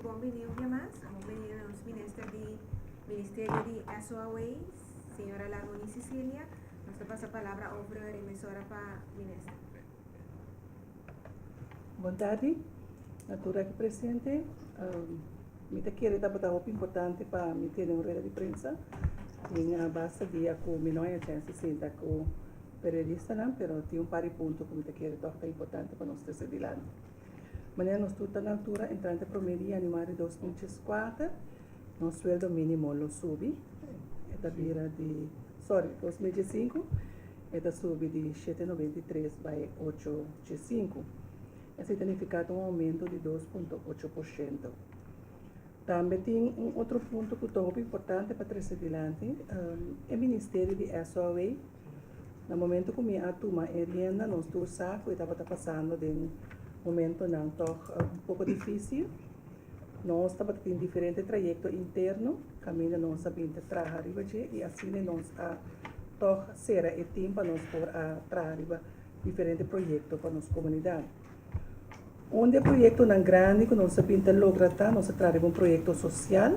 bom venir un día más. Vamos a venir a los Ministerio de SOAways, señora Lagoni Cecilia. Nos pasa a palavra obra a emissora para ministro. Boa tarde, natura aqui presente. Me queria dar uma importante para me ter uma rueda de prensa. Em a base dia com me não é chance de sentar com periodista não, pero tem par de pontos que me queria tocar importante para nós ter adiante. Maneira nós tudo na altura entrante promedio animado 2024, nosso sueldo mínimo lo subi, esta vira de 2005, esta subi de 7,93 para 8,5. Esse significa um aumento de 2,8%. Também tem outro ponto que é muito importante para trazer adiante, é o Ministério de SOA. No momento que me atuma a renda, nós do saco estava passando de um momento não pouco difícil. Nós estamos em diferentes trajetos internos, caminho nós sabemos trabalhar e assim nós será o tempo para nós por trabalhar diferentes projetos para nossa comunidade. Onde projeto não grande que nós sabemos lograr, nós trabalhamos projeto social,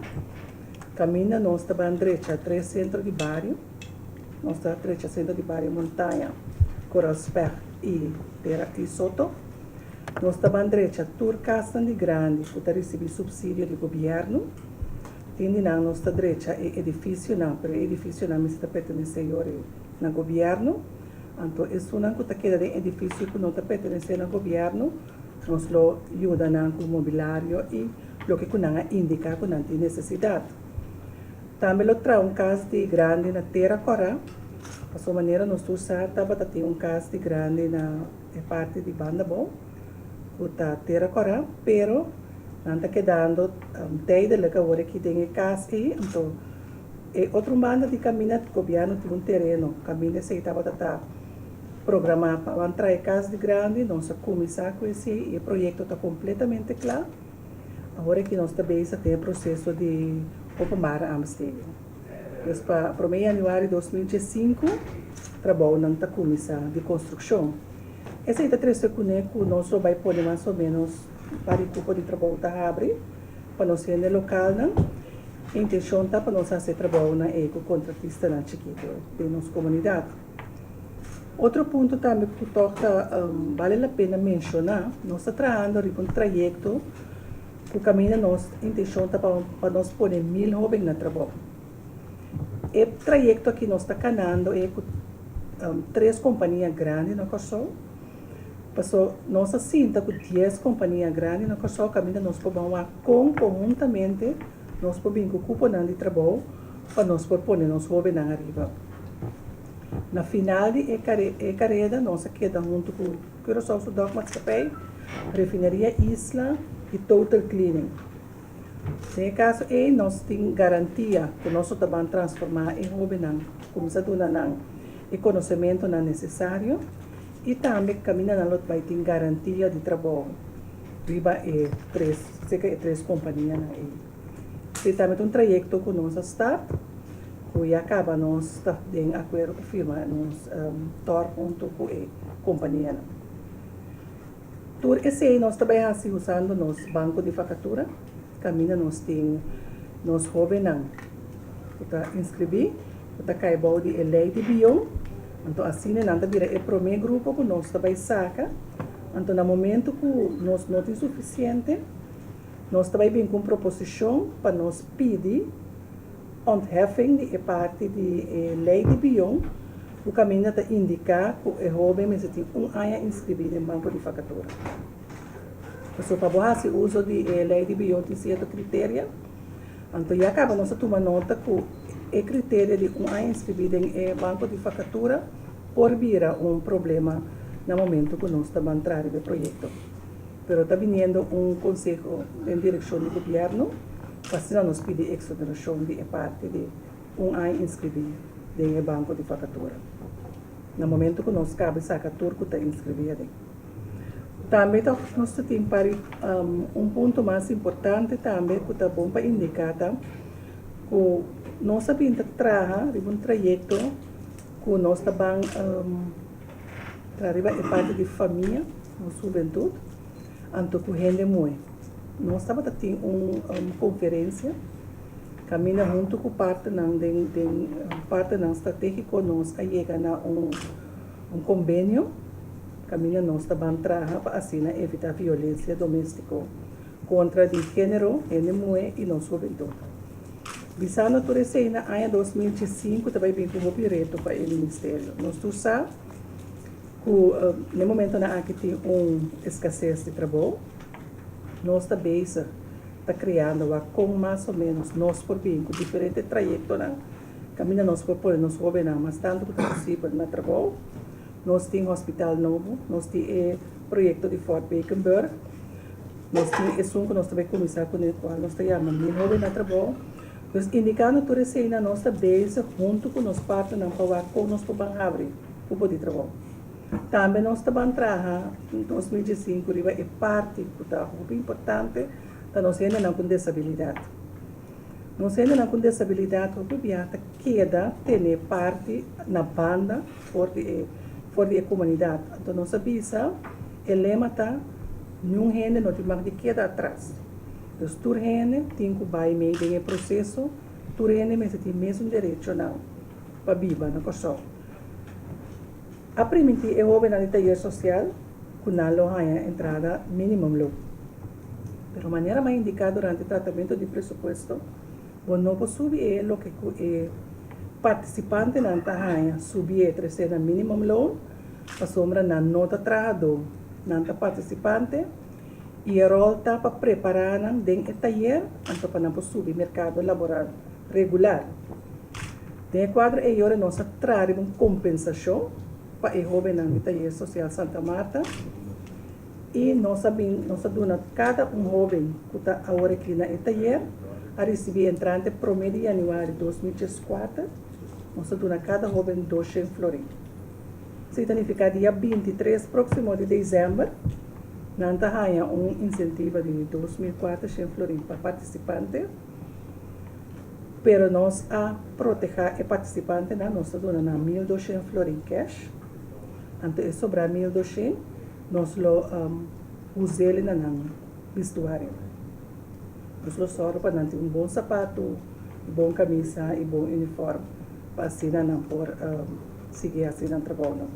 caminho nós estamos à direita 3 centros de bairro, nós estamos à direita centro de bairro Montanha, Coralspec e Terra e Soto. Nós estamos à direita Turcastan de Grande, que recebe subsídio do governo. Tendo na nossa direita é edifício não, mas o edifício não está pertencendo ao governo. Então, isso não que queda de edifício que não está pertencendo ao governo, nós lo ajuda com o mobiliário e o que não indica que não tem necessidade. Também lo traz caso de grande na Terra Corá. De sua maneira, nós usamos também um caso de grande na parte de Bandabon, da Terra Corá, pero não está quedando teide legal hora que tem casa aí, então outra banda de caminho do governo tem terreno, caminho se estava programar para entrar em casa de grande, nós começar com esse projeto está completamente claro. Agora que nós também tem o processo de ocupar a Amsterdã. Para o mês de janeiro de 2025, trabalho não está começando de construção. Essa é a terceira que nós vai pôr mais ou menos para o grupo de trabalho da abre, para nós ser no local, a intenção está para nós fazer trabalho na eco-contratista na chiquito de nossa comunidade. Outro ponto também que vale a pena mencionar, nós estamos trabalhando em um trajeto que o caminho nossa intenção está para nós pôr 1.000 jovens no trabalho. O trajeto que nós estamos caminhando é com 3 companhias grandes na Kosovo. Passou nossa cinta com 10 companhias grandes na Kosovo, caminho nós podemos conjuntamente nós podemos ocupar de trabalho para nós pôr nós jovens na arriba. Na final de carreira, nós queda junto com o Curaçao Sudok Matsapay, Refinaria Isla e Total Cleaning. Nesse caso, nós temos garantia que nós vamos transformar em jovem, começando o conhecimento necessário e também caminhando vai ter garantia de trabalho. Riba cerca de 3 companhias. E também um trajeto com nossa staff, que acaba nós em acordo com a firma, nós junto com a companhia. Por esse nós também estamos usando nosso banco de facatura, caminho nós temos nós jovens para inscrever, para cair de lei de biom, então assim não vira o primeiro grupo que nós também saca, então no momento que nós não tem suficiente, nós também vem com proposição para nós pedir ontheffing de parte de lei de biom, o caminho está indicar que o jovem tem ano inscrito no banco de facatura. Então, para fazer uso de lei de biom tem certo critério, então já acaba nós tomar nota que o critério de ano inscrito no banco de facatura por vir problema no momento que nós estamos entrando no projeto. Pero está vindo conselho em direção do governo, para nos pedir exoneração de parte de ano inscrito no banco de facatura. No momento que nós cabe saca turco está inscrito. Também nós temos para ponto mais importante também que está bom para indicar que nós sabemos trabalhar em trajeto que nós estamos trabalhando em parte de família, na juventude, anto que gente muito. nós estamos tendo uma conferência, caminha junto com parte parte estratégico, nós chega a um convênio, caminha nós também trabalha para assim evitar violência doméstica contra de gênero, mulher e nossa juventude. Bisa natureza na ano 2005 também vem como direto para o ministério. Nós tu sabe que no momento na que tem escassez de trabalho, nós também está criando com mais ou menos nós por bem com diferentes trajetos na caminho nós por pôr nós governar, mas tanto que possível na trabalho. Nós temos hospital novo, nós temos projeto de Fort Bakenburg, nós temos que nós também começar com o qual nós chamamos de jovem na trabalho. Então, indicando tudo isso, nós estamos junto com os partners para com nós para abrir o poder de trabalho. Também nós estamos trabalhando em 2005, é parte que é muito importante, da nossa gente com disabilidade. Nós gente com disabilidade, o governo queda ter parte na banda for a comunidade. Então, nós sabemos, o lema está, nenhum gente não tem que quedar atrás. Então, tu gente tem que vai meio em processo, tu gente mas tem mesmo direito não para viver na coisa. A primeira é o na taller social, que não há entrada minimum low. Pero maneira mais indicada durante o tratamento de presupuesto, o novo subir é o que é participante na tahanha subir a minimum loan, a sombra na nota trabalhador, na participante. E a rol está para preparar dentro do taller, para subir mercado laboral regular. Dentro do quadro, agora nós trazemos uma compensação para o jovem no taller social Santa Marta. E nós damos cada jovem que está agora aqui no taller a receber entrante promédio de janeiro de 2014. Nós damos cada jovem 200 florins. Isso significa dia 23 próximo de dezembro. Nós temos incentivo de 2.400 florins para participantes, pero nós a proteger o participante, nós damos 1.200 florins cash, então sobrar 1.200, nós usamos no vestuário. Nós usamos para ter bom sapato, bom camisa e bom uniforme, para assim não por seguir assim no trabalho.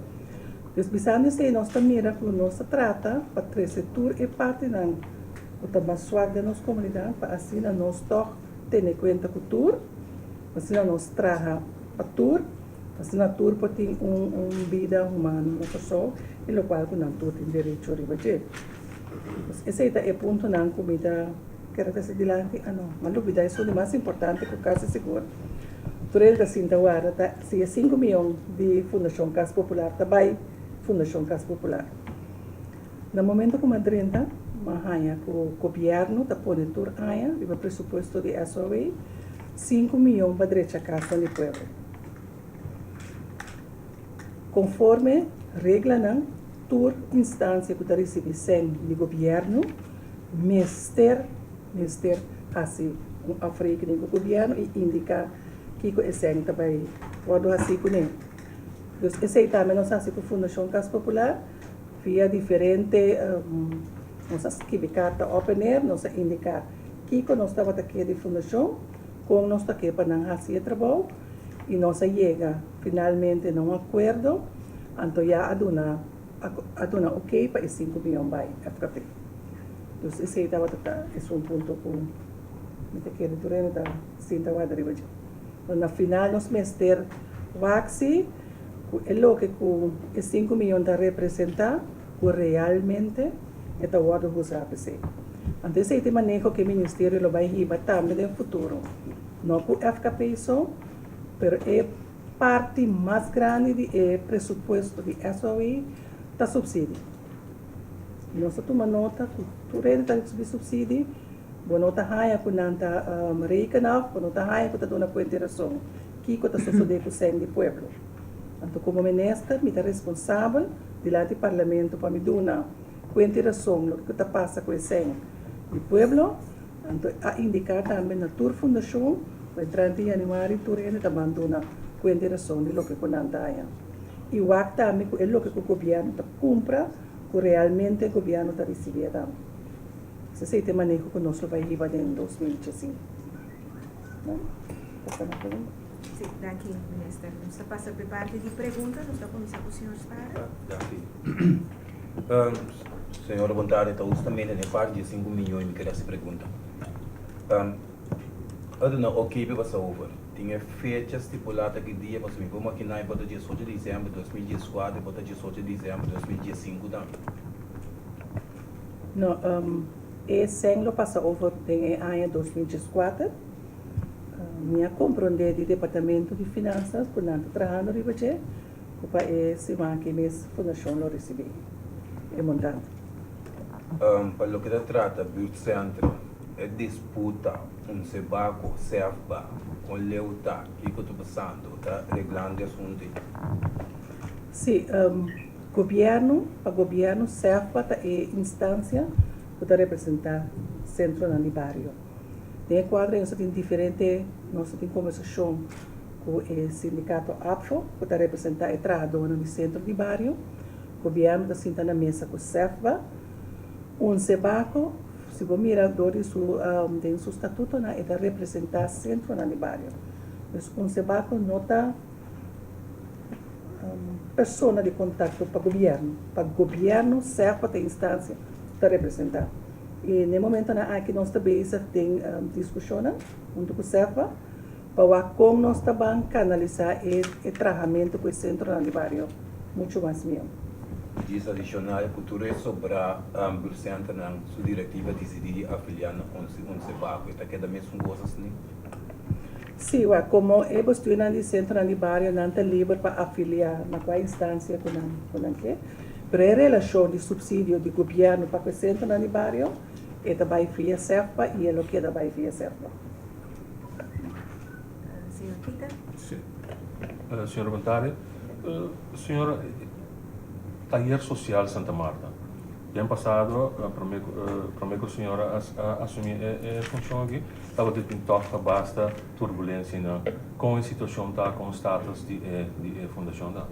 Então, pensando nisso, nós também nós trata para o setor e parte do trabalho da nossa comunidade, para assim nós ter em conta com o tour, assim nós trabalhamos para o tour, assim o tour pode ter uma vida humana, uma pessoa, e o qual o tour tem direito a receber. Esse é o ponto na comida que quero dizer lá, mas dúvida é o mais importante que o caso seguro. Durante a cinta hora, se é 5 milhões de Fundação Casa Popular, também Fundação Casa Popular. No momento que Madrid o governo está pondo tur o presupuesto de SOE, 5 milhões para direita a casa do povo. Conforme regra não, tur instância que está recebendo do governo, ministério assim a frente do governo e indicar que o SEN também pode assim com ele. Esse também nós fazemos com a Fundação Casa Popular, via diferente, nós escrevemos carta open air, nós indicamos que nós estamos aqui de Fundação, como nós estamos aqui para não fazer trabalho, e nós chegamos finalmente a um acordo, então já aduna ok para 5 milhões de FKP. Então, esse é um ponto que eu quero durante a cinta guarda de hoje. No final, nós mestre Waxi, o que os 5 milhões de representar, que realmente é o que usar para ser. Então, esse é o manejo que o Ministério vai dar também no futuro. Não com o FKP só, mas é parte mais grande do presupuesto de SOE da subsídio. Nós tomamos nota que tudo está de subsídio, boa nota raia que não está recanado, boa nota raia que está dando consideração, que está sucedendo com o sangue do povo. Então, como ministra, me está responsável diante do parlamento para me dar consideração do que está passando com o sangue do povo, então a indicar também na tua fundação, para 30 de janeiro, tu está dando consideração do que não está aí. E o que também é o que o governo está compra, que realmente o governo está recebendo. Esse é o manejo que nós vai ir em 2015. Não? Essa é a pergunta. Sim, daqui, ministro. Nós passa para a parte de perguntas, nós começar com o senhor Spara. Senhora vontade, então, também tem parte de 5 milhões que essa pergunta. Aduna, ok, para passar over. Tinha fecha estipulada que dia, mas me vamos aqui na bota 18 de dezembro de 2014 e bota 18 de dezembro de 2015 também. Não, esse ano passa over em ano 2014. Minha compreender do Departamento de Finanças, por não trabalhando de você, para esse que mês fundação lo recebi. É montante. Para o que se trata, Build Center, é disputa, sebaco, serva, com leuta, que eu estou passando, está reglando assunto. Sim, governo, para governo, serva é instância para representar centro no barrio. Tem quadro, nós temos diferente, nós temos conversação com o sindicato APFO, para representar o trabalhador no centro de barrio. O governo está sentado na mesa com o SEFBA. Sebaco, se você mirar tem seu estatuto, é para representar centro no barrio. Mas sebaco não está pessoa de contato para o governo. Para o governo, SEFBA tem instância para representar. E no momento que nós também tem discussão junto com o SEFBA, para como nós também canalizar o tratamento com o centro no barrio. Muito mais mesmo. Diz adicional, futuro é sobre o centro na sua diretiva decidir afiliar um sebaco. Está queda mesmo coisas assim? Sim, como eu estou no centro no barrio, não está livre para afiliar na qual instância que não quer. Mas a relação de subsídio do governo para o centro no barrio, é também via SEFBA e é o que é também via SEFBA. Senhor Peter? Sim. Senhora Vantária, senhora, Taller Social Santa Marta. Ano passado, para mim que a senhora assumir a função aqui, estava de toque basta turbulência com a situação da, com o status de fundação da.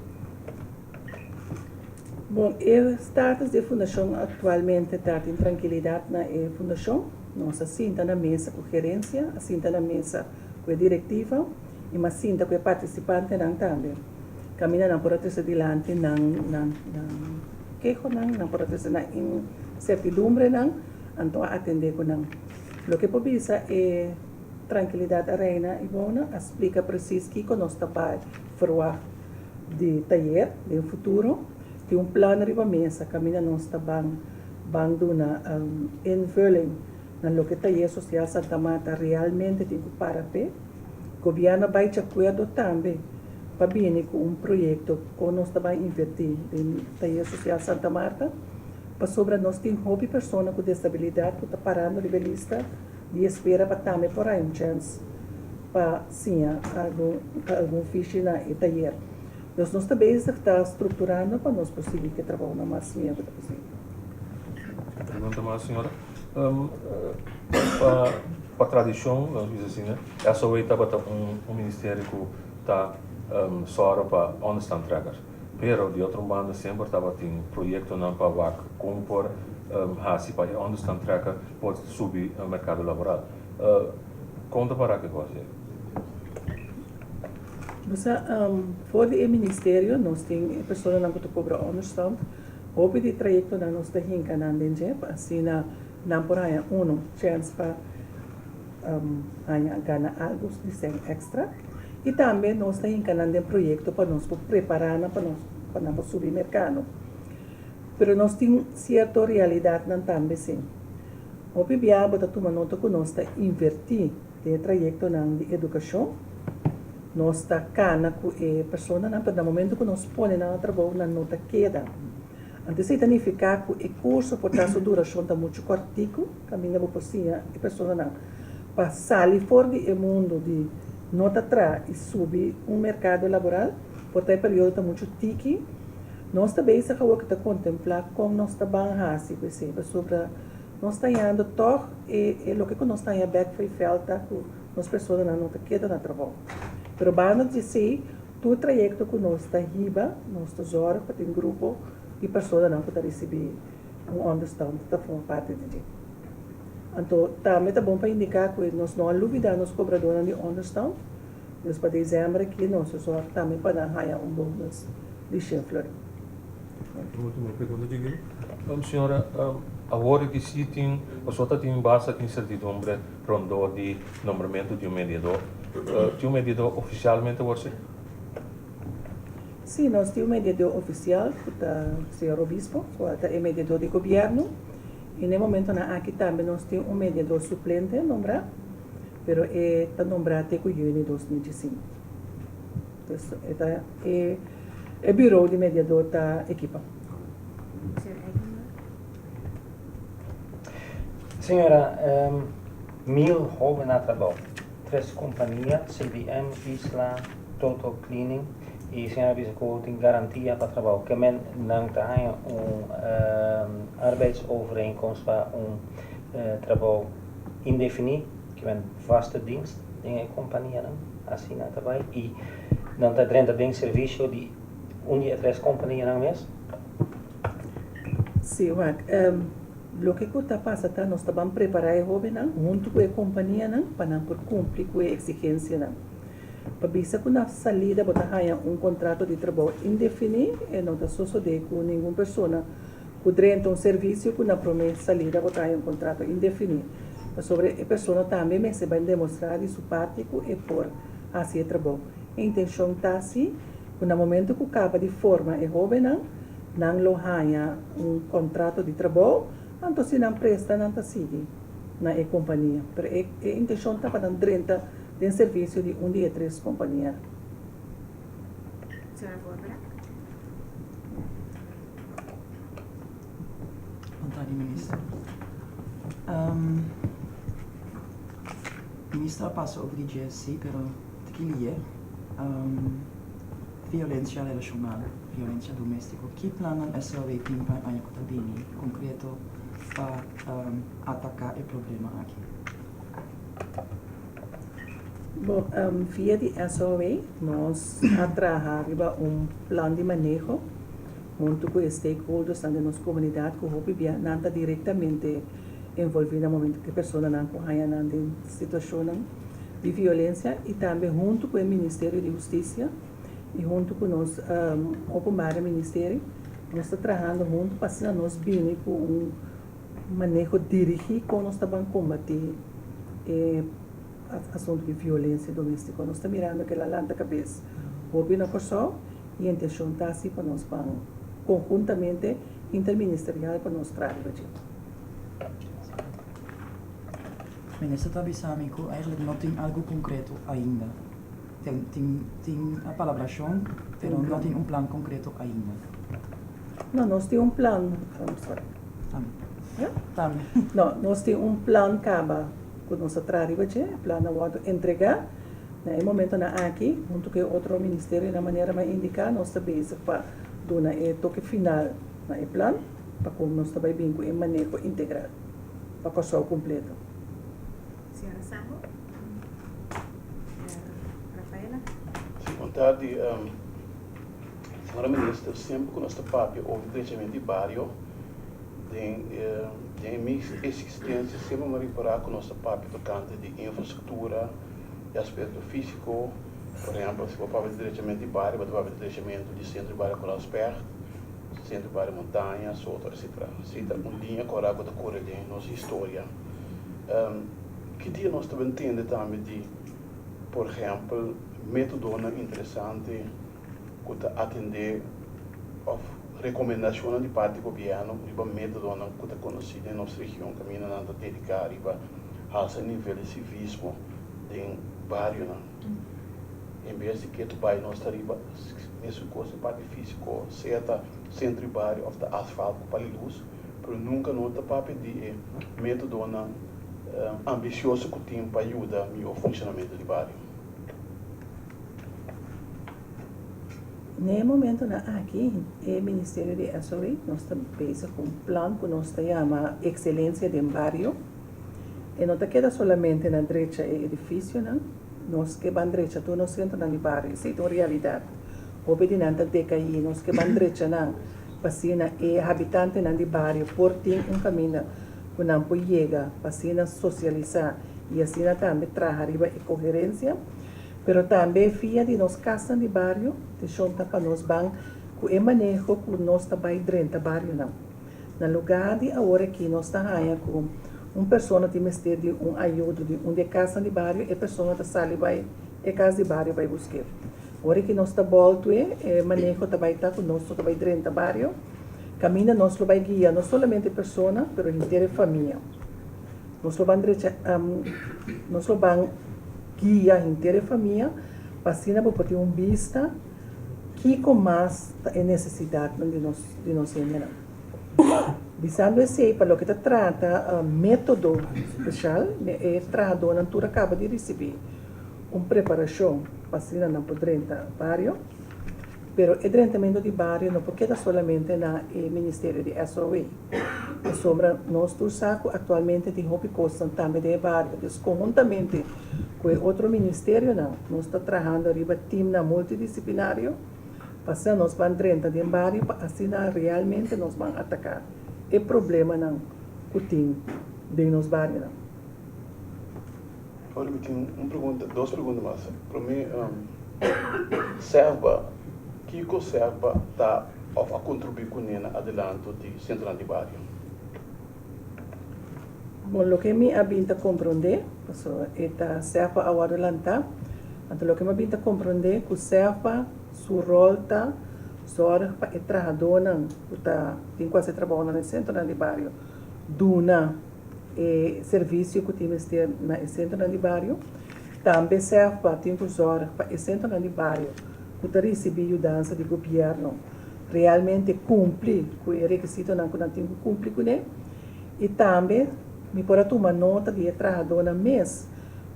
Bom, o status da fundação atualmente está em tranquilidade na fundação. Nós assenta na mesa com gerência, assenta na mesa com a diretiva e mas assenta com o participante também. Caminha na processo adiante na queijo na processo na incertidumbre então atender com o que precisa é tranquilidade reina e boa, explica preciso que nós está formar de taller de futuro. Tem plano de mesa, caminha nós está bando na invulling na lo que taller social Santa Marta realmente tem que parar pé. O governo vai te acordo também para vir com projeto que nós está invertir em taller social Santa Marta para sobre nós tem hobby pessoa com disabilidade que está parando de lista de espera para também por aí chance para sim algum fiche na taller. Nós também está estruturando para nós conseguir que trabalho na mais minha vida possível. Pergunta mais, senhora. Para a tradição, vamos dizer assim, né? Essa aí estava ministério que está só para onde estão entregas. Pero de outro lado sempre estava tem projeto não para compor assim para onde estão entregas pode subir ao mercado laboral. Conta para que você. Voor het ministerie, nós tem pessoa não que cobra onderstand, houve de trajecto na nós tem que não tem assim na por aí chance para ganhar algo de ser extra e também nós tem que não tem projeto para nós preparar para nós subir mercado. Pero nós tem certa realidade não também sim. Houve bia bota tomar nota que nós está invertir de trajecto na de educação. Nós está cana com a pessoa no momento que nós põe na trabalho na nota queda. Antes de significar que o curso por taxa duração está muito curtico, caminha por cima a pessoa não para sair fora do mundo de nota atrás e subir mercado laboral, por ter período está muito tiki. Nós também se que está contemplar como nós está banhando, por exemplo, sobre nós está indo toch e o que nós está indo back foi falta nós pessoas não nota queda na trabalho. Pero banda dizer, todo trajeto que nós está riba, nós está horas para ter grupo e pessoas não podem receber understand, está formando parte de. Então, também tá bom para indicar que nós não olvidamos nos cobradores de understand. Mas para dezembro aqui, nós só também para dar bônus de Chefler. Última pergunta, Digil. Senhora, agora que se tem, a sua tem basta de incertidumbre rondou de nomeamento de mediador. De mediador oficialmente você? Sim, nós temos um mediador oficial, que é o senhor Obispo, que é mediador de governo. E no momento aqui também nós temos um mediador suplente, nombrado, mas está nombrado até o junho de 2015. Então, é bureau de mediador da equipa. Senhora, 1000 jovens a trabalho, 3 companhias, CBM, Isla, Total Cleaning, e a senhora diz que tem garantia para trabalho, que men não tem arbeidsovereenkomst para trabalho indefinido, que men vaste dienst in a companhia não, assim não trabalho, e não tem 30 de serviço de 3 companhias não mesmo? Sim, o que está passando, nós estamos preparados junto com a companhia para cumprir com a exigência. Para ver se na salida botar contrato de trabalho indefinido e não está suceder com nenhuma pessoa que durante serviço que na promessa salida botar contrato indefinido. Sobre a pessoa também se vai demonstrar de sua parte que é por assim trabalho. A intenção está assim, que no momento que acaba de forma é jovem não lo haya contrato de trabalho, então se não presta não está seguindo na companhia. Mas a intenção está para 30 de serviço de 3 companhias. Senhora Bárbara? Vontade, ministro. Ministro passou sobre GSC, pero tequila violência relacional, violência doméstica. Que plano é só ver que para a Cotabini concreto para atacar o problema aqui? Bom, via de SOA, nós trabalhamos plano de manejo junto com os stakeholders da nossa comunidade, que o não está diretamente envolvido no momento que a pessoa não está em situação de violência, e também junto com o Ministério de Justiça e junto com nós, o Ministério, nós estamos trabalhando junto para nós bem com manejo dirigido como nós estamos combater assunto de violência doméstica. Nós estamos mirando aquela lanta cabeça. Houve na pessoa e a intenção está assim para nós conjuntamente interministerial para nós trabalhar. Ministro Tabisamico, eigenlijk não tem algo concreto ainda. Tem a palabração, mas não tem plano concreto ainda. Não, nós temos plano. Também. Não, nós temos plano caba que nós trabalhamos, plano de entregar. No momento aqui, junto com outro ministério, na maneira mais indicar, nós estamos para dar o toque final no plano, para como nós estamos bem com o manejo integral, para o pessoal completo. Senhora Sambo? Rafaela? Sim, boa tarde. Senhora Ministra, sempre que nós trabalhamos o crescimento de bairro, tem minha existência sempre me reparar que nós trabalhamos tocante de infraestrutura e aspecto físico. Por exemplo, se eu falo de crescimento de bairro, eu falo de crescimento de centro de bairro com as perto, centro de bairro montanha, etc. Cita uma linha corago da cor de nossa história. Que dia nós também entendemos também de, por exemplo, método interessante que atender a recomendação de parte do governo, riba método que está conhecido em nossa região, que não está dedicado riba a nível de civismo em bairro. Em vez de que tu vai nós riba nessa coisa parte físico, certa centro de bairro of asfalto para luz, mas nunca não está para pedir método ambicioso que tem para ajudar no funcionamento do bairro. No momento aqui, o Ministério de SOE, nós estamos com um plano que nós chamamos Excelência de Barrio. E não queda somente na direita do edifício, nós que vamos direita, todo no centro do bairro, isso é uma realidade. O pedinante decair, nós que vamos direita, pasina e habitante do bairro, por ter caminho quando não chega para assim socializar e assim também trabalhar arriba e coerência, pero também via de nos casas de barrio, de junta para nós ban com o manejo que nós também dentro do barrio não. No lugar de agora que nós estamos com uma pessoa que tem de ajuda de casa de barrio, e a pessoa que sai vai e casa de barrio vai buscar. Agora que nós está volto manejo também está com nós também dentro do barrio, caminha nós vai guiar não somente a pessoa, mas inteira família. Nós vamos guiar inteira a família para assim para ter vista que com mais é necessidade de nós ensinar. Visando esse para o que trata método especial é trajador na altura acaba de receber uma preparação para assim não poder entrar barrio, pero o tratamento de barrio não porque solamente na Ministério de SOE. Sobre nós do saco atualmente de hobby costa também de barrio, conjuntamente com outro ministério nós está trabalhando arriba time multidisciplinário, para nós vamos dentro de barrio para assim realmente nós vamos atacar o problema que tem de nos barrio Olha, eu tenho duas perguntas mais. Para mim, serva, que serva está a contribuir com o adelanto de centro de barrio? Bom, o que me habita compreender, esta serva ao adelantar, então o que me habita compreender que serva sua rol está só para o trabalhador que tem quase trabalho no centro de barrio, duna serviço que tem no centro de barrio, também serve para ter horas para o centro de barrio que está recebendo ajuda do governo, realmente cumprir com o requisito que não tem que cumprir com ele, e também me pode tomar nota de trabalhador na mês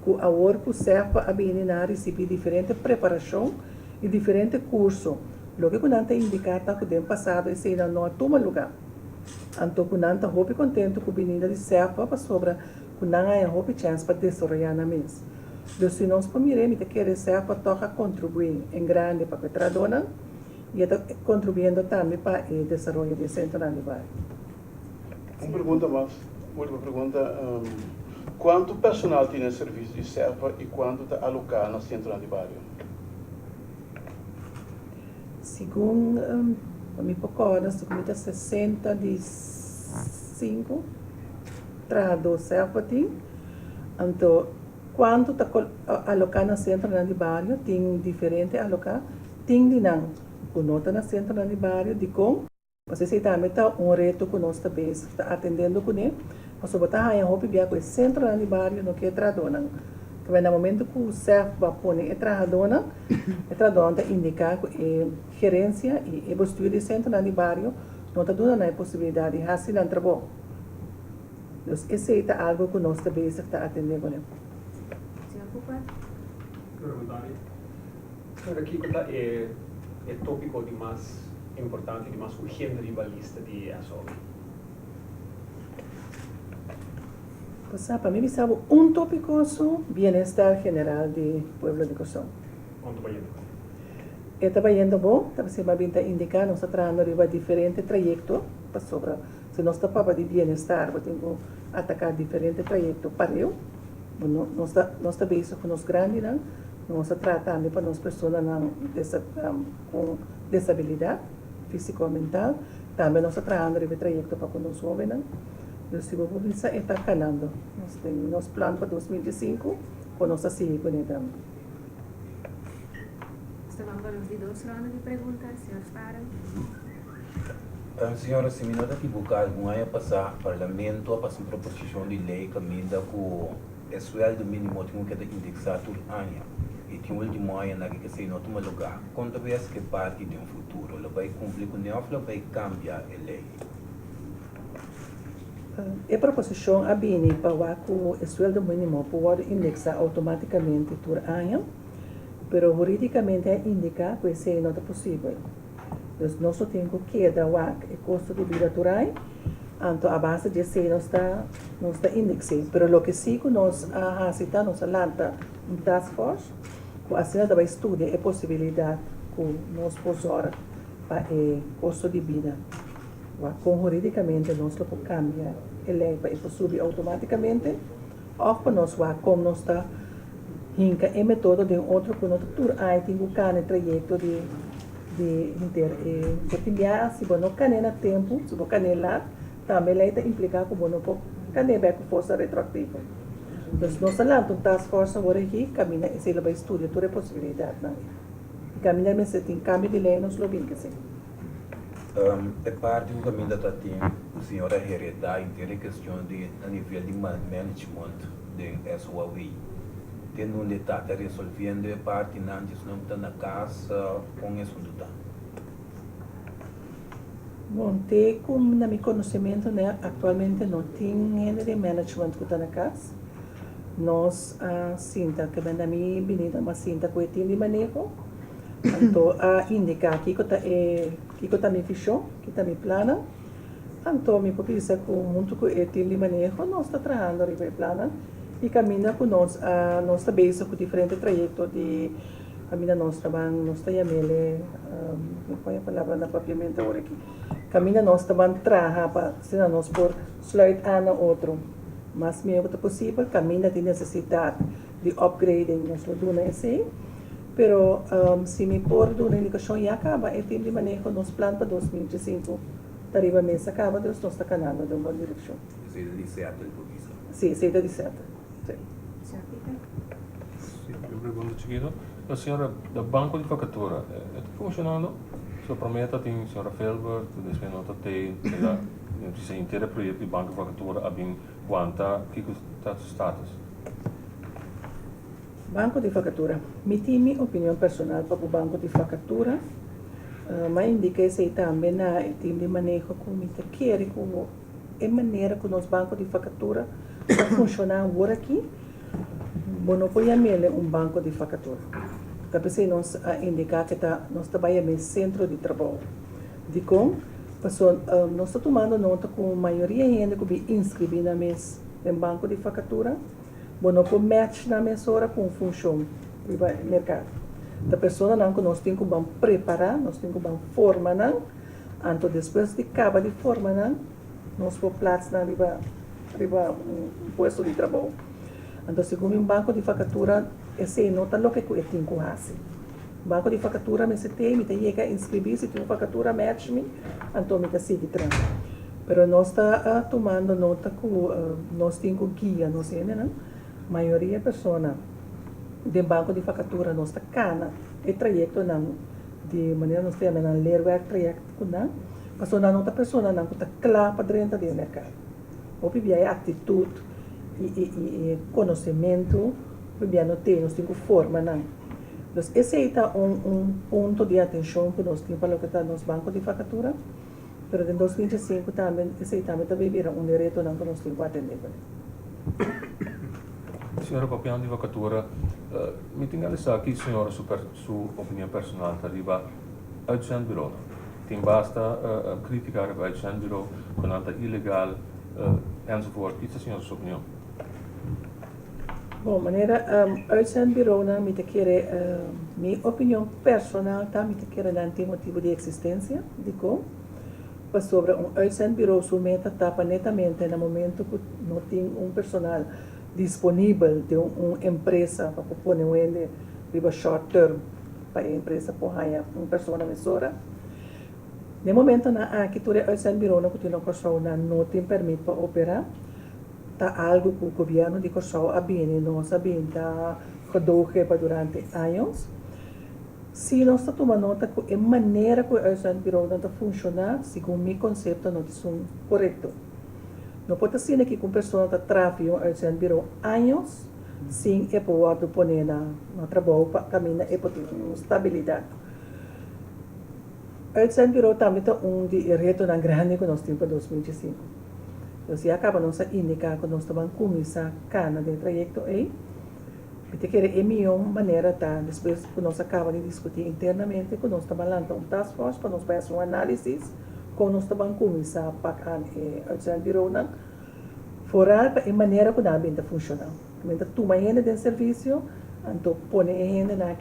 que agora que serve para receber diferente preparação e diferente curso. Lo que não tem indicado que o tempo passado esse ainda não toma lugar. Então, que não está muito contente com a vinda de serva para sobre que não há uma chance para desenvolver na mesa. Então, se nós primeiramente queremos serva toca contribuir em grande para o trabalhador e está contribuindo também para o desenvolvimento do centro de barrio. Uma pergunta mais, última pergunta. Quanto personal tem no serviço de serva e quanto está alocado no centro de barrio? Segundo a minha procura, está 65 trabalhadores serva tem. Então, quanto está alocado no centro de barrio, tem diferente alocado, tem de não. Quando está no centro de barrio, de como, você se também está reto que nós está atendendo com ele, mas se você está em roupa com o centro de barrio, não quer trabalhar. Que no momento que o serva põe a trabalhadora está indicar que a gerência e a postura do centro de barrio não está dando a possibilidade de fazer um trabalho. Então, esse é algo que nós também está atendendo com ele. Senhor Cooper? Senhor, aqui é tópico de mais importante, de mais urgente rivalista de SOE. Para mim, sabe, tópico é bem-estar general do povo de Cosón. Onde vai indo? Estava indo bom, estava se indicar, nós estamos trabalhando diferentes trajetos, sobre, se nós estamos de bem-estar, temos que atacar diferentes trajetos para eu, nós estamos com os grandes, nós estamos tratando para as pessoas com disabilidade física ou mental, também nós estamos trabalhando de trajetos para os jovens, o Civil Pública está calando. Nós temos nosso plano para 2005, com nossa CIE com ele também. Estamos falando de 2 rondas de perguntas, senhor Spara. Senhora, se me não está equivocado, não é passar parlamento a passar uma proposição de lei que manda que o sueldo mínimo tem que estar indexado por ano. E tem um último ano que se não toma lugar. Quanto vezes que parte de um futuro, ela vai cumprir com ele, ela vai cambiar a lei. A proposição abine para que o sueldo mínimo pode indexar automaticamente por ano, mas juridicamente indica que isso não é possível. Então, nós temos que dar o custo de vida turai, então a base de isso não está indexado. Mas o que sim que nós aceitamos, nós lança task force, que assim vai estudar a possibilidade que nós possamos para o custo de vida. Com juridicamente nós podemos cambiar lei para subir automaticamente, ou para nós vai como nós está hinca e método de outro conotatura aí tem o cane trajeto de inteiro e cotidiano se você não cane na tempo se você cane lá também lei está implicado com você não cane bem com força retroativa então nós falamos um task force agora aqui caminha e se ele vai estudar toda a possibilidade não caminha mas se tem cambio de lei nós lo vimos que sim É parte do caminho da Tatim, a senhora heredar inteira questão de a nível de management de SOAWI. Tendo onde está resolvendo a parte antes não está na casa com isso tudo tá. Bom, tem como na meu conhecimento, né, atualmente não tem ninguém de management que está na casa. Nós, sinta, que na minha menina, uma sinta que tem de manejo, então, indicar que está me fichou, que está me plana, então, me pode dizer que muito que tem de manejo, nós está trabalhando a plana, e caminha com nós, nós está base com diferentes trajetos de caminha nós trabalhando, nós está chamando, não põe a palavra na propriamente agora aqui, caminha nós trabalhando para se nós por slide a outro, mas mesmo que é possível, caminha tem necessidade de upgrading, nós lo damos assim, pero se me por do na indicação já acaba, é tempo de manejo nos planos para 2025, arriba mês acaba, nós está caminhando de uma boa direção. Isso é de certo, ele precisa. Sim, seita de certo. Sim. Senhor Peter? Eu pergunto seguido, a senhora do banco de facatura, é funcionando? Se eu prometo, tem a senhora Felber, depois nota tem, se inteiro projeto de banco de facatura, a bem quanta, que está o status? Banco de facatura. Me tem minha opinião personal para o banco de facatura, mas indica se também na time de manejo como me quer como é maneira que nos bancos de facatura está funcionando agora aqui. Bom, não pode chamar banco de facatura. Porque nós indicar que nós trabalhamos no centro de trabalho. De como? Nós estamos tomando nota com a maioria de gente que é inscrita no banco de facatura. Bom, não pode match na mesma hora com função do mercado. A pessoa não que nós temos que preparar, nós temos que formar, então depois de acabar de formar, nós vamos plaats arriba puesto de trabalho. Então, segundo um banco de facatura, esse nota lo que eu tenho que fazer. Banco de facatura, me chega a inscrever, se tem uma facatura, match me, então me sigue trans. Pero nós está tomando nota que nós temos que guia, nós né? A maioria pessoa de banco de facatura, nós está cana, e trajeto não, de maneira nós temos a ler o trajeto não, mas não outra pessoa não está clara para dentro do mercado. O que é atitude e conhecimento, o que não tem, nós temos que formar não. Então, esse é ponto de atenção que nós temos para o que está nos bancos de facatura, mas em 2025 também, esse também vira direito não que nós temos que atender. Senhora copiando de vacatura, me tem aqui, senhora, sua opinião personal, arriba uitzendbureau. Tem basta criticar o uitzendbureau, quando é ilegal, enzovoort. Que é a senhora sua opinião? Bom, maneira, uitzendbureau, me quer, minha opinião personal, me quer não tem motivo de existência, de como, sobre uitzendbureau, sua meta está netamente no momento que não tem personal disponível de uma empresa para pôr um short term para a empresa por uma pessoa na emissora. No momento que tu é bureau na continua corção não tem permite para operar, tá algo que o governo de corção a bem não sabe tá redoge para durante anos. Se nós está tomando nota que a maneira que o bureau não está funcionando, segundo meu conceito, não é correto. Não pode ser que uma pessoa está trabalhando no bureau anos sem poder pôr no trabalho para caminhar e poder ter estabilidade. O bureau também tem reto grande que nós temos para 2025. Então, se acaba nós indicar que nós vamos começar a cana de trajeto aí, porque que é a melhor maneira tá depois que nós acabamos de discutir internamente que nós estamos lançando task force para nós fazer análise como nós estamos começar a pagar o bureau não fora a maneira que nós está funcionando. Então, toma gente de serviço, então põe gente na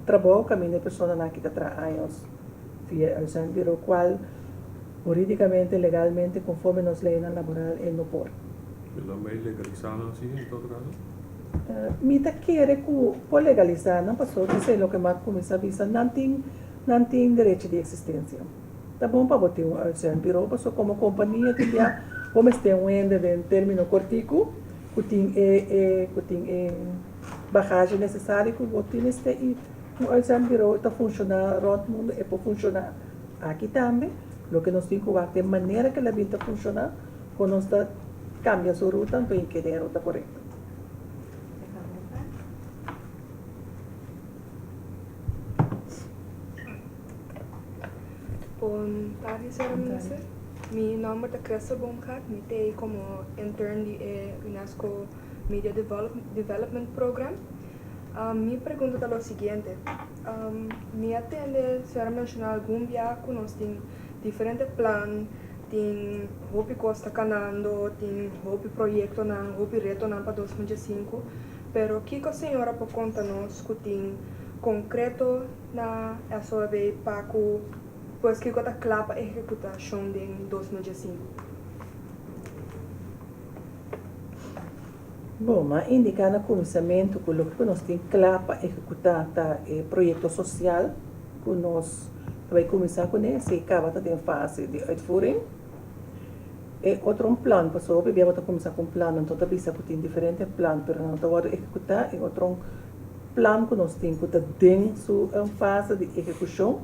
trabalho, caminha a pessoa na que está trabalhando via o bureau qual jurídicamente, legalmente, conforme nos lei laboral, ele não pode. Pela lei legalizada, assim, em todo caso? Mita quiere que por legalizar, não passou, que sei o que mais começa a visa, não tem direito de existência. Tá bom para botar um urgent bureau, passou como companhia que já, vamos ter um ende de término cortico, que tem bagagem necessária que você tem este e o urgent bureau está funcionando, todo mundo é para funcionar. Aqui também, o que nós temos que ter maneira que a vida funciona, quando nós cambia sua ruta, então tem que ter a ruta correta. Bom tarde, senhora ministra. Meu nome é Cressa Bomkat, eu estou como intern do UNESCO Media Development Program. Minha pergunta é a seguinte: me atende, a senhora mencionou algum dia que nós temos diferentes planos, tem roupa costa canando, tem roupa projeto, roupa reto para 2015, pero o que a senhora pode contar-nos que tem concreto na sua vez para que pois que está clara para a executação em 2015? Bom, mas indicar no começamento que o que nós temos claro para executar é projeto social, que nós vai começar com esse, e acaba em fase de uitvoering. E outro plano, pessoal, vamos começar com um plano, então também que tem diferentes planos, mas não está executar, e outro plano que nós temos que está dentro da fase de execução.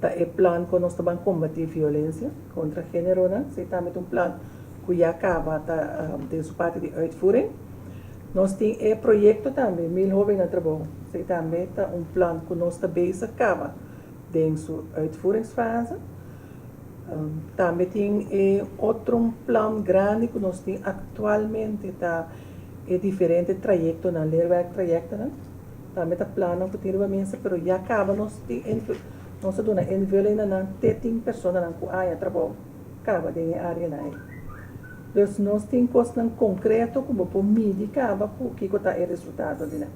É plano que nós estamos combater violência contra gênero, né? Se também um plano que já acaba de sua parte de uitvoering. Nós temos projeto também, 1000 jovens na trabalho. Se também um plano que nós também acaba de sua uitvoeringsfase. Também tem outro plano grande que nós temos atualmente, é diferente trajeto, na leerwerk trajeto, né? Também está plano que tem uma mesa, mas já acaba nós temos nós estamos envolvendo na 13 pessoas que há trabalho, acaba de área na aí. Então nós temos coisas concretas como por medir acaba o que está o resultado de lá.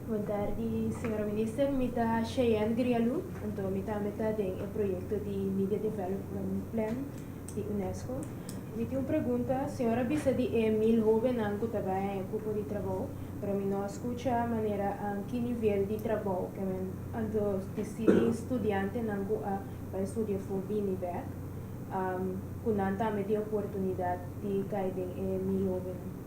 Boa tarde, senhora ministra. Me da Cheyenne Grialu, então me da o projeto de Media Development Plan de UNESCO. Me tem uma pergunta, senhora bisa de 1000 jovens que trabalham em grupo de trabalho, para mim não escuta a maneira em que nível de trabalho que ando decidi estudante não para estudar for bem com nanta me de oportunidade de cair em 1000 jovens.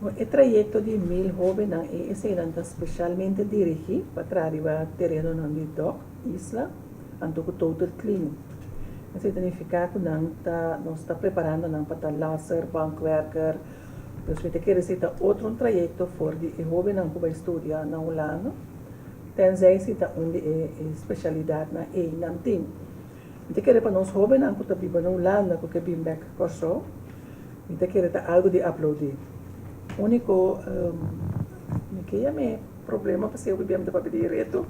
O trajeto de 1000 jovens é especialmente dirigido para arribar ao terreno de dock, isla, anto que todo clean. Isso significa que nós está preparando para laser, bankwerker, então se quer receita outro trajeto for de jovem que vai estudar na Holanda, tenzij se está onde é especialidade na não tem. Então quer para nós jovens que está vivendo na Holanda, que vem back corso, então quer algo de upload. Único que é problema para ser bem para pedir reto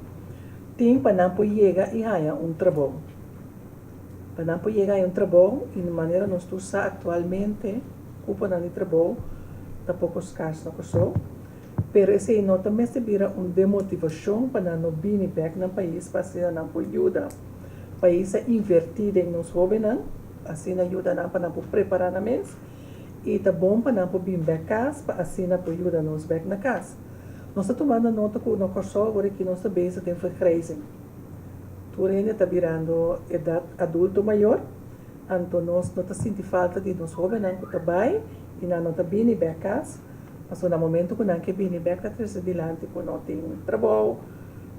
tem para não poder chegar e ganhar trabalho para não poder chegar trabalho e de maneira nós estamos atualmente ocupando trabalho está pouco escasso não só pero esse não também se vira demotivação para não vir back no país para ser não por ajuda país invertido em nos jovens assim ajuda não para não preparar na mês e tá bom para não vir back casa para assim não ajuda nos back na casa. Nós estamos tomando nota que no curso agora que nós também tem fundraising. Tu ainda está virando idade adulto maior, então nós não está sentindo falta de nos jovens que trabalham e não está vindo back casa. Mas no momento que não quer vir back está adiante que não tem trabalho,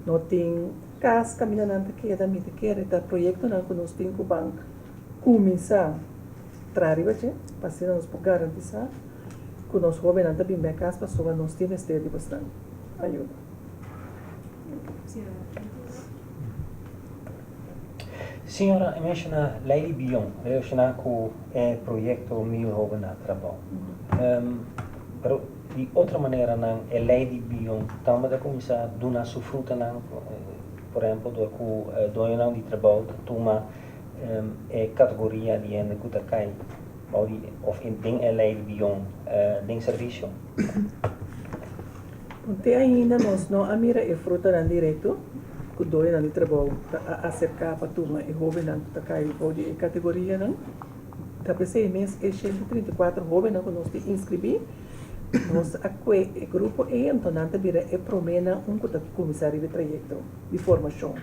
não tem casa caminhando que é da minha que é projeto não que nós temos que o banco começar trarivace, para nos garantizar que nós jovens não também bem casa para nós temos de bastante ajuda. Senhora, menciona Lady Bion, relacionado com o projeto 1000 jovens na trabalho. Pero de outra maneira, não é Lady Bion também de começar a dar sua fruta, por exemplo, do ano de trabalho, toma categoria die en Kutakai, of in ding lei bion ding serviço. Até ainda nós não a mira é fruta dan direito, que dói na trabalho a acercar para turma e jovem não tá cai pode categoria não. Tá pensei mês é 134 jovens não que nós te inscrevi. Nós aqui o grupo é então não vira é promena comissário de trajeto de formação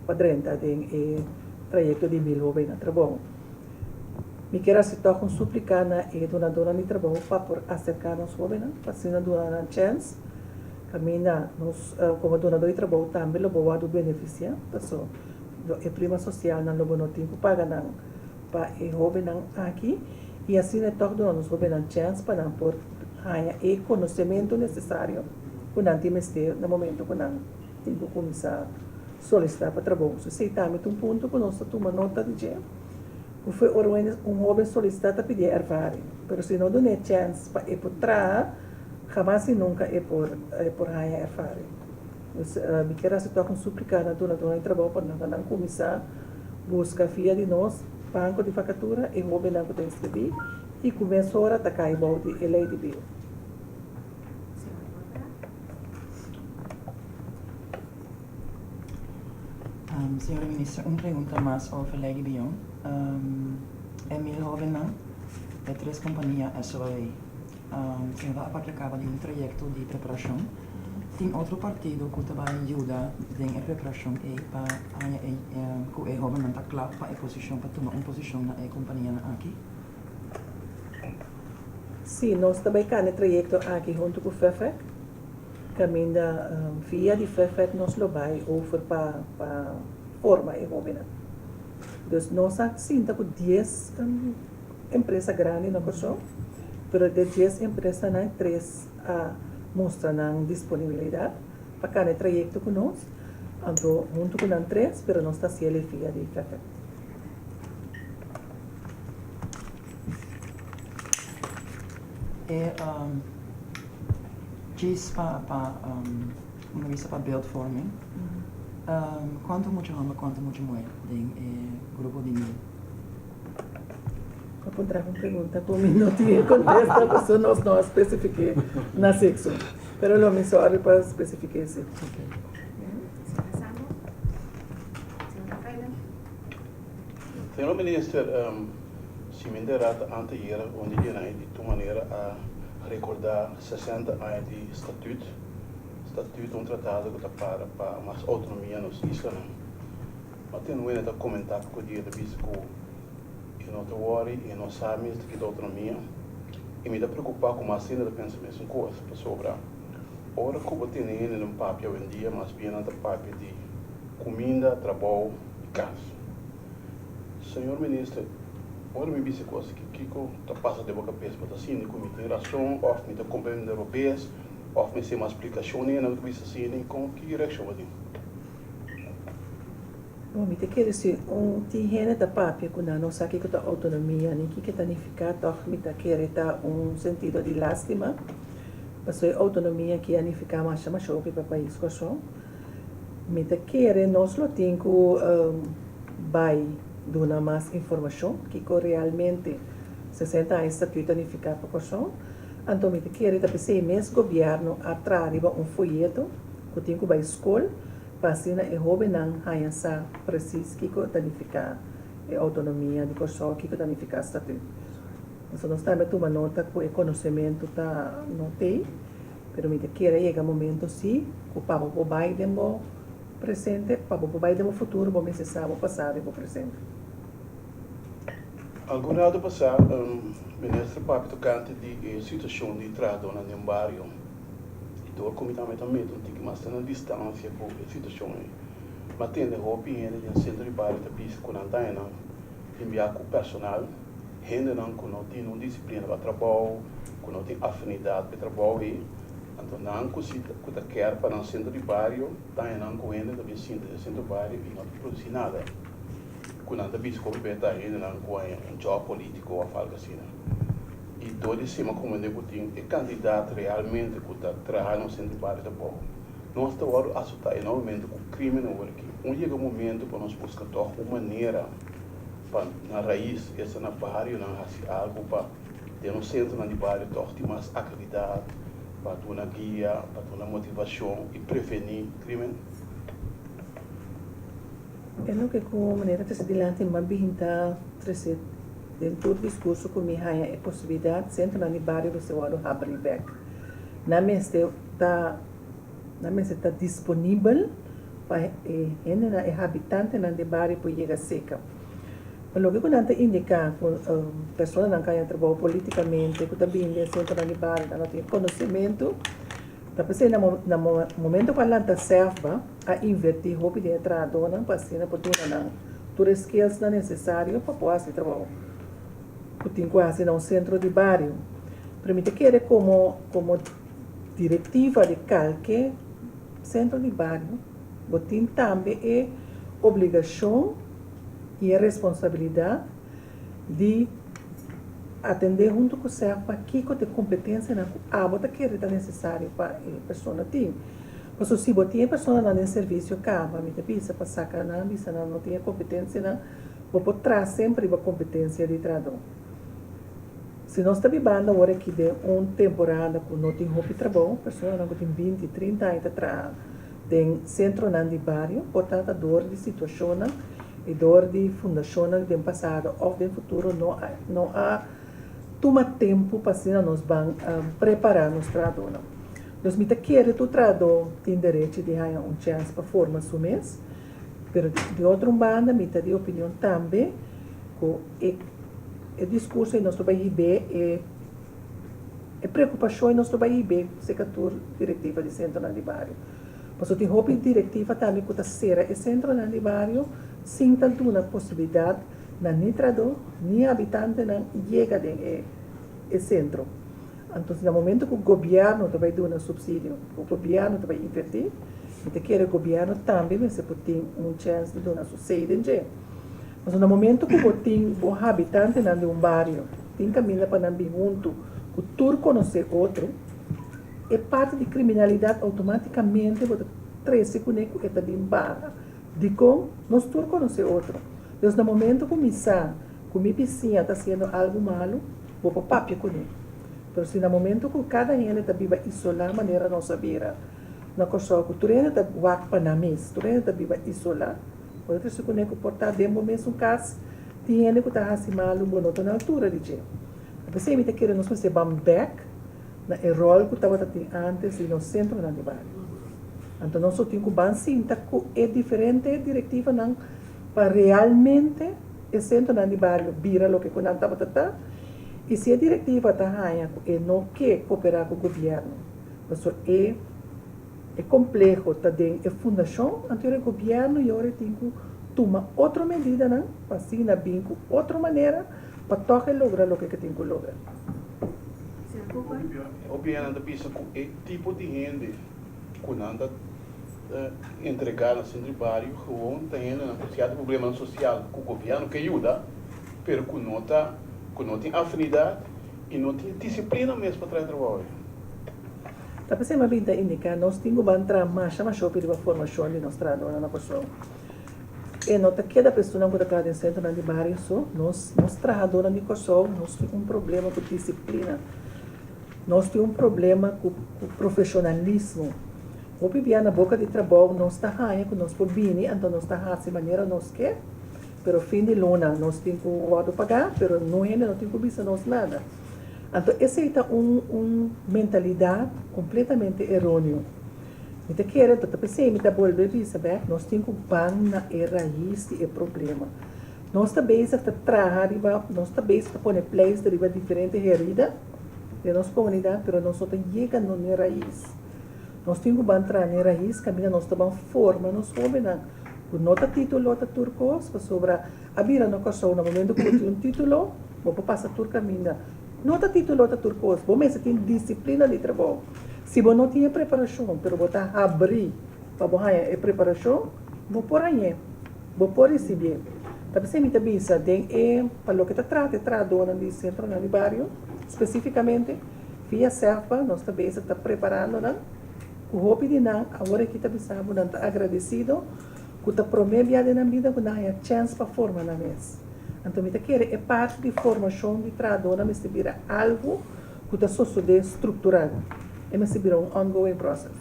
para dentro de trajeto de 1000 jovens na trabalho. Me quero se tocar suplicar na donadora de trabalho para por acercar nos jovens para se na donar chance. Caminha nos como donador de trabalho também o boado beneficia, pessoal. É prima social não lobo no tempo paga não para o jovem aqui e assim é tocar nos jovens na chance para não por e conhecimento necessário que não tem no momento que não tem que começar a solicitar para trabalho. Se você está um ponto que nós tomamos nota de dia, que foi jovem solicitar para pedir ervaring, mas se não dá chance para ir por trás, jamais e nunca é por ganhar ervaring. Então, me quero se tocar suplicar na donadora de trabalho para não começar a buscar via de nós, banco de facatura e jovem não tem escrever e começou a atacar a lei de bio. Senhora Ministra, uma pergunta mais sobre a lei de bio. É 1000 jovens é 3 companhias SOA. Senhora, a partir de um projeto de preparação, tem outro partido que também ajuda na preparação para que o jovem está claro para a posição, para tomar uma posição na companhia aqui. Sim, nós também temos projeto aqui junto com o FEFEC. Caminha via de FEFEC nós lo vai over para formar o jovem. Então, nós sinta com 10 empresas grandes na Corsão, mas de 10 empresas, 3 mostram disponibilidade para cada projeto com nós. Então, junto com 3, mas nós estamos via de FEFEC. Diz para uma vista para build forming, quanto muito homem, quanto muito mulher em grupo de 1000? Vou encontrar uma pergunta para mim não tinha contexto, a pessoa não especifiquei na secção. Mas eu me sorry para especificar isso. Senhor Ministro, se me derrata anteira, onde de tua maneira a recordar 60 anos de estatuto um tratado que para mais autonomia nos islas. Mas tem um ainda comentar com o dia de bispo e não te worry e não sabes que da autonomia e me dá preocupar com mais cena de pensamento coisa para sobrar. Ora que eu tenho um papel hoje em dia, mas bem na papel de comida, trabalho e casa. Senhor Ministro, ora me disse coisa que Kiko está passando de boca peça, mas assim, como tem razão, ou me está compreendendo europeias, ou me tem uma explicação e não disse assim, com que direção vai ter? Bom, me quer dizer, tem gente da papel que não sabe que a autonomia, nem que significa, me quer dar sentido de lástima, mas a autonomia que significa mais para o país que só. Me quer nós lo temos que vai dar mais informação que realmente 60 anos estatuto significa para a pessoa. Então, me quer dar para o governo atrás folheto que tem que vai à escola para assim o jovem não sabe preciso que significa a autonomia de pessoa, que significa o estatuto. Então, nós também tomamos nota que o conhecimento não tem, mas me quer chegar um momento sim, que o papo vai dar presente, o papo vai dar futuro, vamos necessário passado e presente. Algum lado passado, ministro Papi tocante de situação de trabalho no bairro. E do comitê também tem que manter a distância com a situação. Mas tem a opinião de um centro de bairro da pista com a antena, enviar com o personal, gente não tem uma disciplina para trabalho, que não tem afinidade para trabalho. Então, não se quer para um centro de bairro, não com ele também centro de bairro e não produzir nada. Quando anda bispo beta ainda não com um job político ou algo assim. E todo esse como eu tenho é candidato realmente que está trabalhando no centro de bairro da boa. Nós estamos a enormemente com o crime no aqui. Chega um momento para nós buscar uma maneira na raiz, essa na barrio, não há algo para ter um centro na barrio, torce mais atividade, para ter uma guia, para ter uma motivação e prevenir crime. É no que com maneira que se dilante uma binta trazer dentro do discurso com me há a possibilidade centro na barrio do seu lado abrir back. Na mesa está disponível para o habitante na barrio para chegar seca. Lo que nanta indica pessoa não quer trabalhar politicamente, que também é centro na barrio, não tem conhecimento. Tapi na momento que ela serve a invertir roupa de entrada para cima para tudo skills não necessário para poder trabalhar. Porque quase no centro de barrio. Permite que como diretiva de qualquer centro de barrio, botin também é obrigação e a responsabilidade de atender junto com o serpa que tem competência na bota que é necessário para a pessoa ter. Mas se você tem pessoa no serviço acaba, me pisa para sacar na bisa não tem competência na, vou trás sempre a competência de trabalho. Se nós estamos vivendo agora que de uma temporada que não tem roupa de trabalho, pessoa não tem 20, 30 anos atrás, tem centro na de barrio, portanto dor de situação e dor de fundação do passado ou do futuro não há toma tempo para se nós vamos preparar nos trabalho. Nós me quer tu trabalho tem direito de ganhar chance para formar seu mês, mas de outra banda me de opinião também que o discurso em nosso país é preocupação em nosso país secretário diretiva de centro de barrio. Mas tem roupa diretiva também que será o centro de barrio sem tanto uma possibilidade na nem trabalhador, nem habitante não chega ao centro. Então, no momento que o governo vai dar um subsídio, o governo vai investir, e que o governo também vai ter uma chance de dar uma subsídio. Mas no momento que o tem o habitante de um bairro, tem caminho para não vir junto, o tur conhecer outro, é parte de criminalidade automaticamente, você traz com ele que está bem barra, de como nós tur conhecer outro. Então, no momento que começar, que minha vizinha está fazendo algo malo, vou para papel com ele. Mas se no momento que cada um está viva isolar, maneira não sabia, na coisa que tu está guardando para na mesa, tu está viva isolar, pode ter se conectar portar dentro mesmo caso, tem que está assim malo, não está na altura de jeito. A pessoa me quer nos fazer back na rol que estava antes e no centro na de barrio. Então nós temos que bansinta que é diferente diretiva não para realmente o centro na de barrio vira o que quando estava tá e se a diretiva está ganha e não quer cooperar com o governo, mas é complexo, tá dentro é fundação, então o governo e agora tem que tomar outra medida não, para assim na binco outra maneira para tocar lograr o que tem que lograr. Obviamente, pensa que o tipo de gente que anda entregar no centro de bairro, que tem um problema social com o governo que ajuda, mas que não tem afinidade e não tem disciplina mesmo para trabalhar. Tapi saya mabinta indicar, nós temos que entrar mais para a formação de nós trabalhamos na pessoa. E nota que a pessoa não pode estar em centro de bairro, nós trabalhamos de pessoa, nós temos um problema com disciplina. Nós temos um problema com profissionalismo. O vivia na boca de trabalho, nós está ganhando, que nós podemos, então nós está ganhando de maneira nós quer, pero fim de luna, nós temos que pagar, pero não temos que pensar nós nada. Então, essa é uma mentalidade completamente errônea. Então, quero que você me volver a saber, nós temos que banhar na raiz do problema. Nós também estamos trabalhando, nós também estamos pondo place de diferentes heridas de nossa comunidade, mas nós estamos chegando na raiz. Nós temos que entrar na raiz, caminhar, nós estamos formando, nós formamos. O nosso título é turcos, sobre a vida no coração, no momento que tem um título, vou passar por caminho. Nota título é turcos, vou mesmo ter disciplina de trabalho. Se você não tem preparação, mas você abrir para você a preparação, vou por aí, vou por receber. Tapi você me avisa, para o que trata no centro, no bairro, especificamente, via serpa, nós também estamos preparando, o roupa de não, agora que estamos agradecido, que está promete na vida, que não há chance para formar na mesa. Então, me quer é parte de formação de trabalhador, mas se vira algo que está sucedendo estruturado. E mas se vira ongoing process.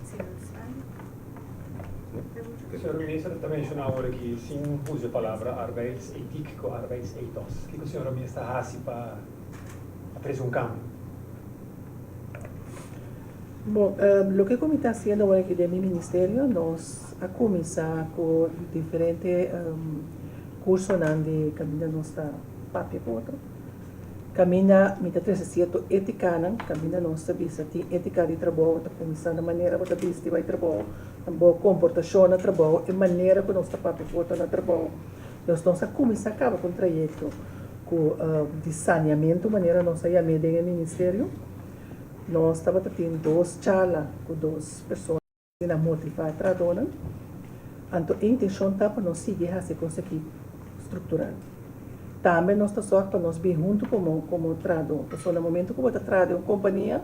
Senhor Sani? O senhor ministro está mencionando agora que sim usa a palavra arbeidsetik ou arbeidsethos. O que o senhor ministro faz para fazer cambio? Bom, o que como está haciendo agora aqui do meu ministério, nós a começar com diferentes cursos de caminho nossa papel por outro. Caminha, me está trazendo ética, caminha nossa visa, tem ética de trabalho, está começando a maneira que está vista vai trabalho, a boa comportação no trabalho, e maneira que nossa papel por outro no trabalho. Nós a começar acaba com o trajeto com de saneamento, maneira nossa ia medir no ministério. Nós estávamos tendo 2 charlas com 2 pessoas que motivar a trabalhar. Então, a intenção está para nós seguir essa conseguir estruturar. Também nós estamos só para nós vir junto como trabalhador. Porque no momento que você trabalha em companhia,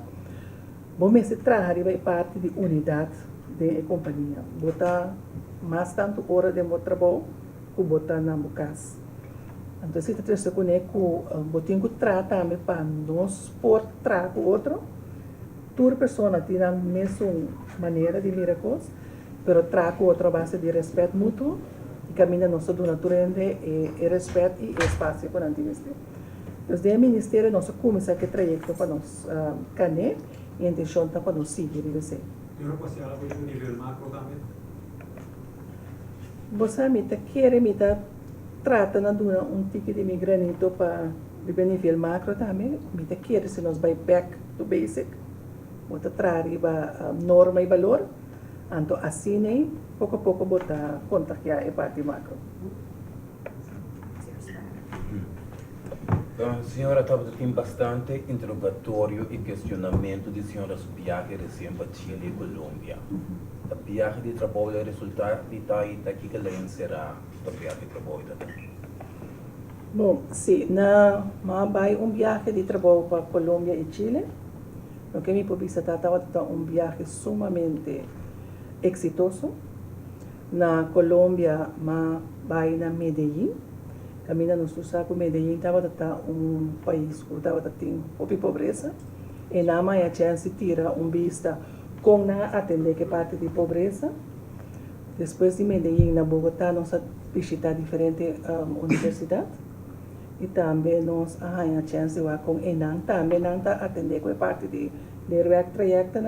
você trabalha vai parte de unidade da companhia. Você mais tanto hora de trabalho que você na casa. Então, se você se conecta com você tem que tratar também para nós por tratar com o outro. Toda pessoa tem a mesma maneira de mirar coisas, mas trago outra base de respeito mútuo e caminha nossa natureza e respeito e espaço para a gente. Então, o Ministério nós começamos a trajeto para nós caminhar e a intenção está para nós seguir e descer. Eu não posso falar no nível macro também? Você me quer me trata de tipo de migranito para o benefício macro também, me quer se nós vai back to basic. Bota trazer a norma e valor, então assim pouco a pouco bota contagiar a parte macro. A senhora tem bastante interrogatório e questionamento de senhoras viagem recém para Chile e Colômbia. A viagem de trabalho é resultado de daqui que ela será a viagem de trabalho também. Bom, sim, vai viagem de trabalho para Colômbia e Chile. O que me publicidade estava viagem sumamente exitoso. Na Colômbia, vai na Medellín. Caminha no Susaco, Medellín estava país que estava tendo pobreza. E na a chance tira vista com atender que parte de pobreza. Depois de Medellín, na Bogotá, nós visitamos diferentes universidades. E também nós a chance de com Enang, também atender com parte de trajeto.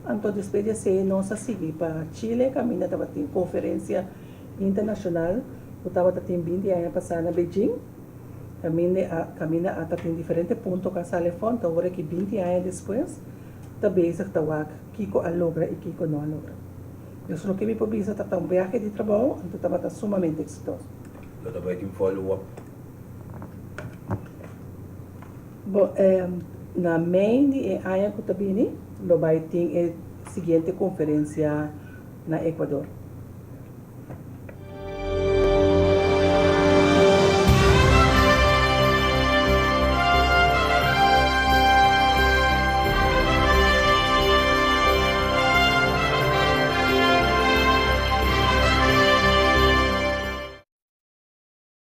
Então, depois de ser, nós seguimos para Chile, caminha estava tendo conferência internacional, estava tendo 20 anos passar na Beijing, caminha até tem diferentes pontos que sale fonte, agora que 20 anos depois, também se está Kiko a logra e Kiko não a logra. Eu sou que me publica está viagem de trabalho, então estava sumamente exitoso. Eu também tenho follow-up. Bom, na main de ano que está vindo, vai ter a seguinte conferência na Equador.